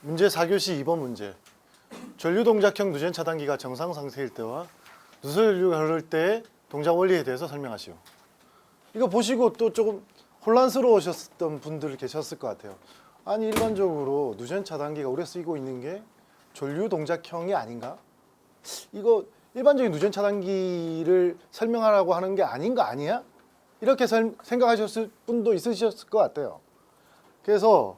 문제 4교시 2번 문제. 전류동작형 누전 차단기가 정상 상태일 때와 누설 전류가 흐를 때의 동작 원리에 대해서 설명하시오. 이거 보시고 또 조금 혼란스러우셨던 분들 계셨을 것 같아요. 아니 일반적으로 누전 차단기가 우리가 쓰고 있는 게 전류동작형이 아닌가? 이거 일반적인 누전 차단기를 설명하라고 하는 게 아닌 거 아니야? 이렇게 생각하셨을 분도 있으셨을 것 같아요. 그래서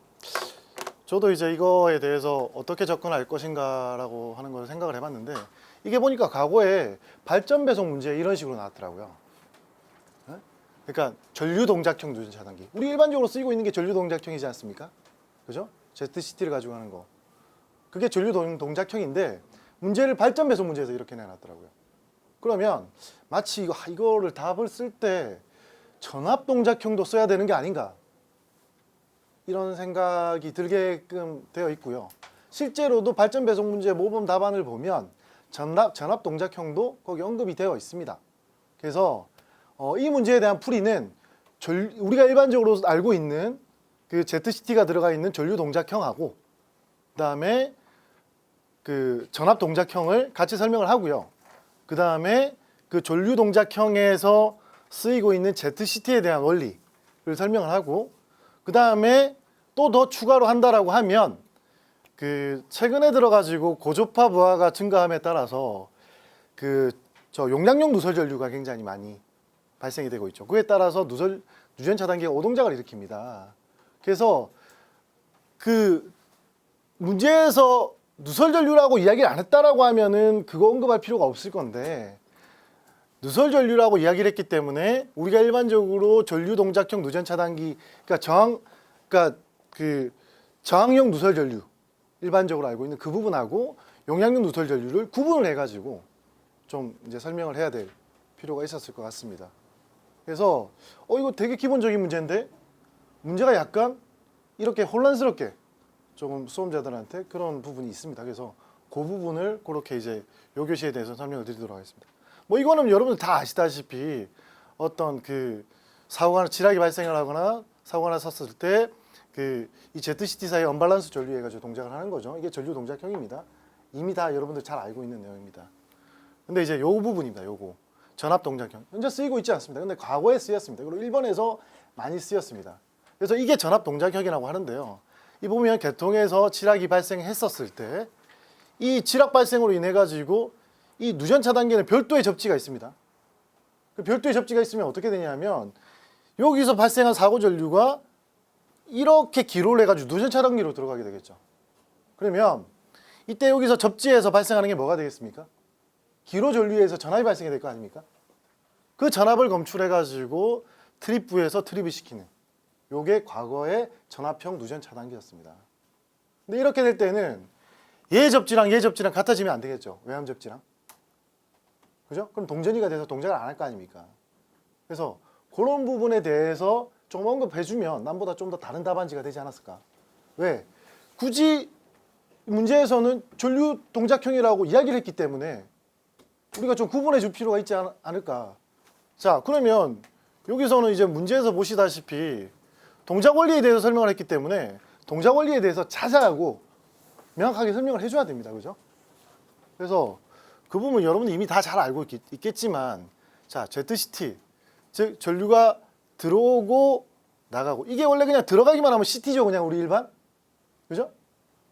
저도 이제 이거에 대해서 어떻게 접근할 것인가라고 하는 걸 생각을 해봤는데 이게 보니까 과거에 발전 배송 문제 이런 식으로 나왔더라고요. 그러니까 전류동작형 누전 차단기. 우리 일반적으로 쓰이고 있는 게 전류동작형이지 않습니까? 그죠? ZCT를 가지고 하는 거. 그게 전류동작형인데 문제를 발전 배송 문제에서 이렇게 내놨더라고요. 그러면 마치 이거를 답을 쓸 때 전압동작형도 써야 되는 게 아닌가? 이런 생각이 들게끔 되어 있고요. 실제로도 발전 배송 문제 모범 답안을 보면 전압 동작형도 거기 언급이 되어 있습니다. 그래서 이 문제에 대한 풀이는 우리가 일반적으로 알고 있는 그 ZCT가 들어가 있는 전류 동작형하고 그다음에 그 전압 동작형을 같이 설명을 하고요. 그다음에 그 전류 동작형에서 쓰이고 있는 ZCT에 대한 원리를 설명을 하고 그다음에 또 더 추가로 한다라고 하면 그 최근에 들어가지고 고주파 부하가 증가함에 따라서 그 용량용 누설 전류가 굉장히 많이 발생이 되고 있죠. 그에 따라서 누전 차단기가 오동작을 일으킵니다. 그래서 그 문제에서 누설 전류라고 이야기를 안 했다라고 하면은 그거 언급할 필요가 없을 건데 누설 전류라고 이야기를 했기 때문에 우리가 일반적으로 전류 동작형 누전 차단기 그러니까 그 저항용 누설 전류 일반적으로 알고 있는 그 부분하고 용량용 누설 전류를 구분을 해가지고 좀 이제 설명을 해야 될 필요가 있었을 것 같습니다. 그래서 이거 되게 기본적인 문제인데 문제가 약간 이렇게 혼란스럽게 조금 수험자들한테 그런 부분이 있습니다. 그래서 그 부분을 그렇게 이제 요 교시에 대해서 설명을 드리도록 하겠습니다. 뭐 이거는 여러분들 다 아시다시피 어떤 그 사고가 지락이 발생을 하거나 사고가 났었을 때 그 이 ZCT 사이 언밸런스 전류에 가지고 동작을 하는 거죠. 이게 전류 동작형입니다. 이미 다 여러분들 잘 알고 있는 내용입니다. 근데 이제 요 부분입니다. 요거 전압 동작형 현재 쓰이고 있지 않습니다. 근데 과거에 쓰였습니다. 그리고 일본에서 많이 쓰였습니다. 그래서 이게 전압 동작형이라고 하는데요. 이 보면 계통에서 지락이 발생했었을 때 이 지락 발생으로 인해 가지고 이 누전 차단기에는 별도의 접지가 있습니다. 그 별도의 접지가 있으면 어떻게 되냐면 여기서 발생한 사고 전류가 이렇게 기로를 해가지고 누전 차단기로 들어가게 되겠죠. 그러면 이때 여기서 접지에서 발생하는 게 뭐가 되겠습니까? 기로 전류에서 전압이 발생이 될 거 아닙니까? 그 전압을 검출해가지고 트립부에서 트립을 시키는 요게 과거의 전압형 누전 차단기였습니다. 근데 이렇게 될 때는 얘 접지랑 같아지면 안 되겠죠. 외함 접지랑. 그죠? 그럼 동전이가 돼서 동작을 안 할 거 아닙니까? 그래서 그런 부분에 대해서 좀 언급해주면 남보다 좀 더 다른 답안지가 되지 않았을까? 왜? 굳이 문제에서는 전류 동작형이라고 이야기를 했기 때문에 우리가 좀 구분해 줄 필요가 있지 않을까? 자, 그러면 여기서는 이제 문제에서 보시다시피 동작 원리에 대해서 설명을 했기 때문에 동작 원리에 대해서 자세하고 명확하게 설명을 해줘야 됩니다. 그죠? 그래서 그 부분 여러분들 이미 다 잘 알고 있겠지만 자, ZCT 즉 전류가 들어오고 나가고 이게 원래 그냥 들어가기만 하면 CT죠. 그냥 우리 일반. 그죠?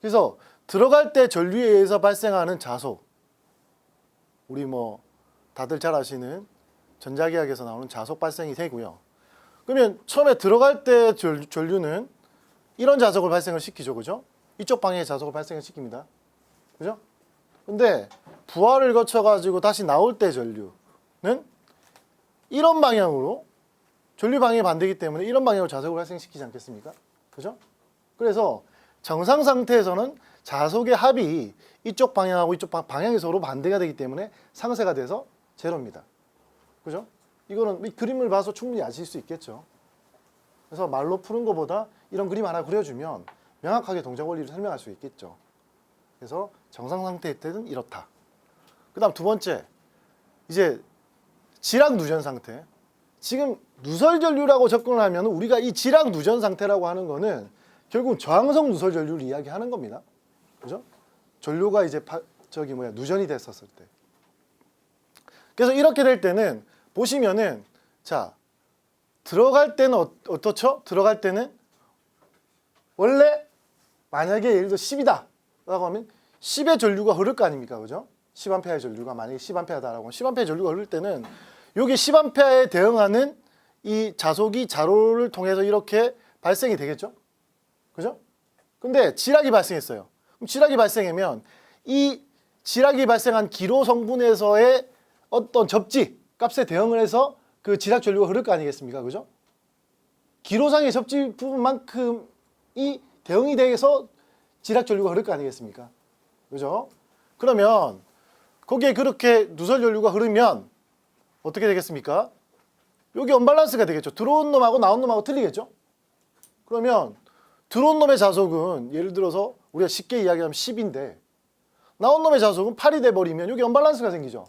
그래서 들어갈 때 전류에 의해서 발생하는 자속 우리 뭐 다들 잘 아시는 전자기학에서 나오는 자속 발생이 되고요. 그러면 처음에 들어갈 때 전류는 이런 자속을 발생을 시키죠. 그죠? 이쪽 방향의 자속을 발생을 시킵니다. 그죠? 근데 부하를 거쳐가지고 다시 나올 때 전류는 이런 방향으로 전류 방향이 반대이기 때문에 이런 방향으로 자속을 발생시키지 않겠습니까? 그죠? 그래서 정상 상태에서는 자속의 합이 이쪽 방향하고 이쪽 방향이 서로 반대가 되기 때문에 상쇄가 돼서 제로입니다. 그죠? 이거는 이 그림을 봐서 충분히 아실 수 있겠죠. 그래서 말로 푸는 것보다 이런 그림 하나 그려주면 명확하게 동작 원리를 설명할 수 있겠죠. 그래서 정상 상태일 때는 이렇다. 그 다음 두 번째, 이제 지락 누전 상태. 지금 누설 전류라고 접근을 하면 우리가 이 지락 누전 상태라고 하는 거는 결국 저항성 누설 전류를 이야기하는 겁니다. 그죠? 전류가 이제 누전이 됐었을 때. 그래서 이렇게 될 때는 보시면은 자 들어갈 때는 어떻죠? 들어갈 때는 원래 만약에 예를 들어 10이다 라고 하면 10의 전류가 흐를 거 아닙니까? 그죠? 10A의 전류가 만약에 10A다라고 하면 10A의 전류가 흐를 때는 여기 10A에 대응하는 이 자속이 자로를 통해서 이렇게 발생이 되겠죠? 그죠? 근데 지락이 발생했어요. 그럼 지락이 발생하면 이 지락이 발생한 기로 성분에서의 어떤 접지 값에 대응을 해서 그 지락 전류가 흐를 거 아니겠습니까? 그죠? 기로상의 접지 부분만큼이 대응이 돼서 지락 전류가 흐를 거 아니겠습니까? 그죠? 그러면 거기에 그렇게 누설 전류가 흐르면 어떻게 되겠습니까? 여기 언밸런스가 되겠죠. 들어온 놈하고 나온 놈하고 틀리겠죠? 그러면 들어온 놈의 자속은 예를 들어서 우리가 쉽게 이야기하면 10인데 나온 놈의 자속은 8이 돼버리면 여기 언밸런스가 생기죠.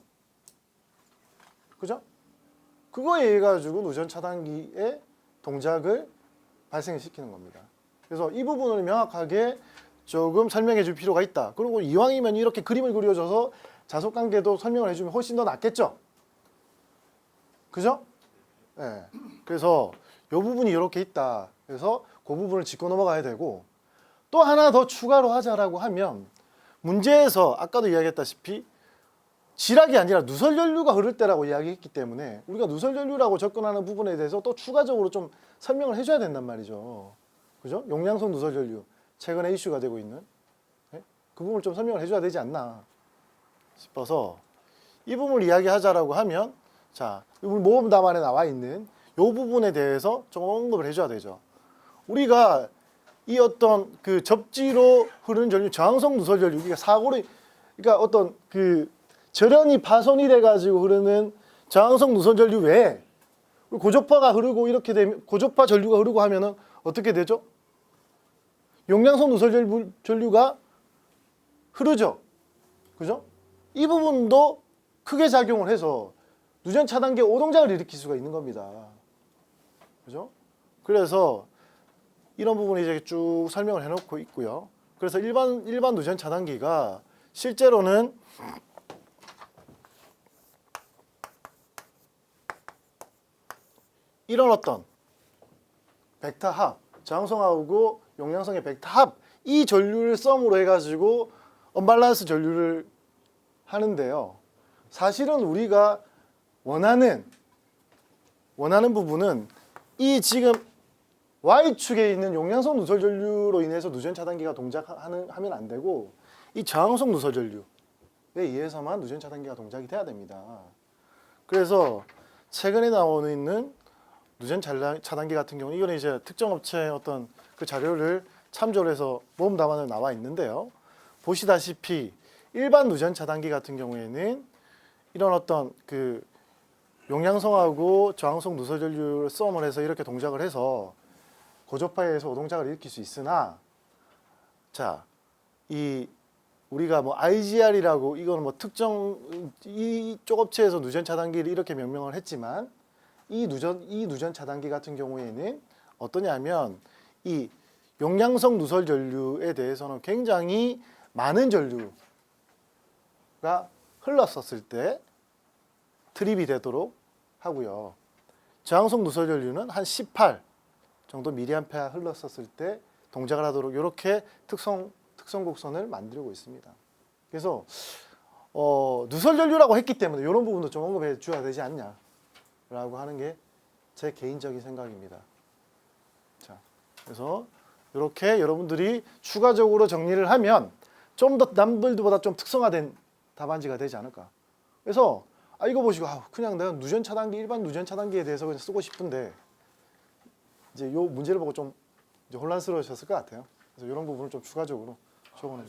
그죠? 그거에 의해 가지고 누전 차단기의 동작을 발생시키는 겁니다. 그래서 이 부분을 명확하게 조금 설명해 줄 필요가 있다. 그리고 이왕이면 이렇게 그림을 그려줘서 자속 관계도 설명을 해주면 훨씬 더 낫겠죠? 그죠? 네. 그래서 이 부분이 이렇게 있다. 그래서 그 부분을 짚고 넘어가야 되고 또 하나 더 추가로 하자라고 하면 문제에서 아까도 이야기했다시피 지락이 아니라 누설 전류가 흐를 때라고 이야기했기 때문에 우리가 누설 전류라고 접근하는 부분에 대해서 또 추가적으로 좀 설명을 해줘야 된단 말이죠. 그죠? 용량성 누설 전류 최근에 이슈가 되고 있는 네? 그 부분을 좀 설명을 해줘야 되지 않나 싶어서 이 부분을 이야기하자라고 하면 자, 우리 모범 답안에 나와 있는 이 부분에 대해서 좀 언급을 해줘야 되죠. 우리가 이 어떤 그 접지로 흐르는 전류, 저항성 누설 전류, 그러니까 그러니까 어떤 그 절연이 파손이 돼가지고 흐르는 저항성 누설 전류 외에 고조파가 흐르고 이렇게 되면 고조파 전류가 흐르고 하면은 어떻게 되죠? 용량성 누설 전류가 흐르죠. 그죠? 이 부분도 크게 작용을 해서 누전 차단계 오동작을 일으킬 수가 있는 겁니다. 그죠? 그래서 이런 부분을 이제 쭉 설명을 해놓고 있고요. 그래서 일반 누전 차단기가 실제로는 이런 어떤 벡터 합, 저항성하고 용량성의 벡터 합, 이 전류를 썸으로 해가지고 언밸런스 전류를 하는데요. 사실은 우리가 원하는 부분은 이 지금 Y축에 있는 용량성 누설 전류로 인해서 누전 차단기가 동작하면 안 되고 이 저항성 누설 전류에 의해서만 누전 차단기가 동작이 돼야 됩니다. 그래서 최근에 나오고 있는 누전 차단기 같은 경우 이거는 이제 특정 업체의 어떤 그 자료를 참조를 해서 모범 답안에 나와 있는데요. 보시다시피 일반 누전 차단기 같은 경우에는 이런 어떤 그 용량성하고 저항성 누설 전류를 썸을 해서 이렇게 동작을 해서 고조파에 의해서 오동작을 일으킬 수 있으나 자, 이 우리가 뭐 IGR이라고 이거는 뭐 특정 이쪽 업체에서 누전 차단기를 이렇게 명명을 했지만 이 누전 차단기 같은 경우에는 어떠냐면 이 용량성 누설 전류에 대해서는 굉장히 많은 전류가 흘렀었을 때 트립이 되도록 하고요. 저항성 누설 전류는 한 18 정도 미리암페어 흘렀었을 때 동작을 하도록 이렇게 특성 곡선을 만들고 있습니다. 그래서 누설 전류라고 했기 때문에 이런 부분도 좀 언급해 줘야 되지 않냐라고 하는 게 제 개인적인 생각입니다. 자, 그래서 이렇게 여러분들이 추가적으로 정리를 하면 좀 더 남들보다 좀 특성화된 답안지가 되지 않을까. 그래서 이거 보시고 그냥 내가 일반 누전 차단기에 대해서 그냥 쓰고 싶은데 이제 요 문제를 보고 좀 이제 혼란스러우셨을 것 같아요. 그래서 이런 부분을 좀 추가적으로 적어놓은.